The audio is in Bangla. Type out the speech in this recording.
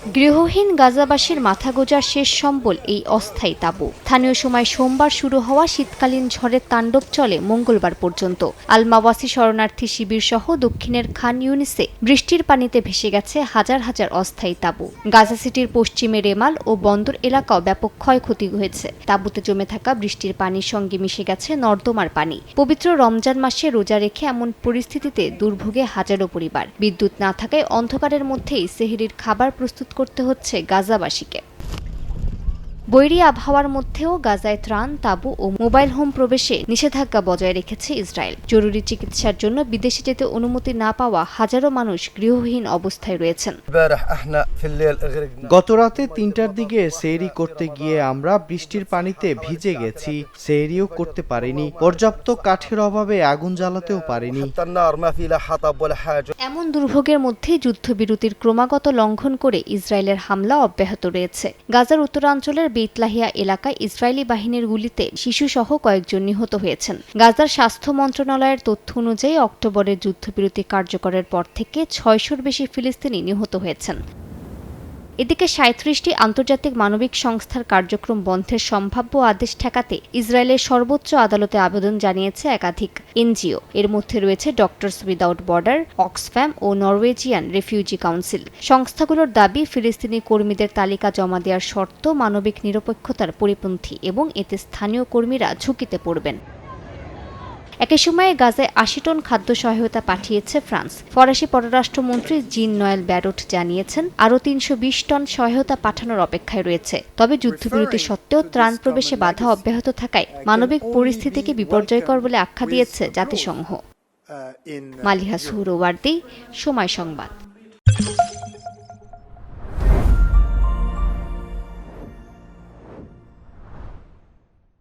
গৃহহীন গাজাবাসীর মাথা গোঁজার শেষ সম্বল এই অস্থায়ী তাঁবু। স্থানীয় সময় সোমবার শুরু হওয়া শীতকালীন ঝড়ের তাণ্ডব চলে মঙ্গলবার পর্যন্ত। আল মাওয়াসি শরণার্থী শিবির সহ দক্ষিণের খান ইউনিসে বৃষ্টির পানিতে ভেসে গেছে হাজার হাজার অস্থায়ী তাঁবু। গাজা সিটির পশ্চিমে রেমাল ও বন্দর এলাকাও ব্যাপক ক্ষয়ক্ষতি হয়েছে। তাঁবুতে জমে থাকা বৃষ্টির পানির সঙ্গে মিশে গেছে নর্দমার পানি। পবিত্র রমজান মাসে রোজা রেখে এমন পরিস্থিতিতে দুর্ভোগে হাজারো পরিবার। বিদ্যুৎ না থাকায় অন্ধকারের মধ্যেই সেহরির খাবার প্রস্তুত করতে হচ্ছে গাজাবাসীকে। বৈরী আবহাওয়ার মধ্যেও গাজায় ত্রাণ, তাঁবু ও মোবাইল হোম প্রবেশে নিষেধাজ্ঞা বজায় রেখেছে ইসরায়েল। জরুরি চিকিৎসার জন্য বিদেশে যেতে অনুমতি না পাওয়া হাজারো মানুষ গৃহহীন অবস্থায় রয়েছেন। গত রাতে ৩টার দিকে সেহরি করতে গিয়ে আমরা বৃষ্টির পানিতে ভিজে গেছি। সেহরিও করতে পারিনি, পর্যাপ্ত কাঠের অভাবে আগুন জ্বালাতেও পারিনি। এমন দুর্ভোগের মধ্যে যুদ্ধবিরতির ক্রমাগত লঙ্ঘন করে ইসরায়েলের হামলা অব্যাহত রয়েছে। গাজার উত্তরাঞ্চলের বেতলাহিয়া এলাকায় ইসরায়েলি বাহিনীর গুলিতে শিশুসহ কয়েকজন নিহত হয়েছেন। গাজার স্বাস্থ্য মন্ত্রণালয়ের তথ্য অনুযায়ী অক্টোবরের যুদ্ধবিরতি কার্যকরের পর থেকে ৬০০-র বেশি ফিলিস্তিনি নিহত হয়েছেন। এদিকে ৩৭টি আন্তর্জাতিক মানবিক সংস্থার কার্যক্রম বন্ধের সম্ভাব্য আদেশ ঠেকাতে ইসরায়েলের সর্বোচ্চ আদালতে আবেদন জানিয়েছে একাধিক এনজিও। এর মধ্যে রয়েছে ডক্টরস উইদাউট বর্ডার, অক্সফ্যাম ও নরওয়েজিয়ান রেফিউজি কাউন্সিল। সংস্থাগুলোর দাবি, ফিলিস্তিনি কর্মীদের তালিকা জমা দেওয়ার শর্ত মানবিক নিরপেক্ষতার পরিপন্থী এবং এতে স্থানীয় কর্মীরা ঝুঁকিতে পড়বেন। একই সময়ে গাজায় ৮০ টন খাদ্য সহায়তা পাঠিয়েছে ফ্রান্স। ফরাসি পররাষ্ট্রমন্ত্রী জিন নয়েল ব্যারট জানিয়েছেন, আরও ৩২০ টন সহায়তা পাঠানোর অপেক্ষায় রয়েছে। তবে যুদ্ধবিরতি সত্ত্বেও ত্রাণ প্রবেশে বাধা অব্যাহত থাকায় মানবিক পরিস্থিতিকে বিপর্যয়কর বলে আখ্যা দিয়েছে জাতিসংঘ। মালিহা সুহরওয়ার্দী, সময় সংবাদ।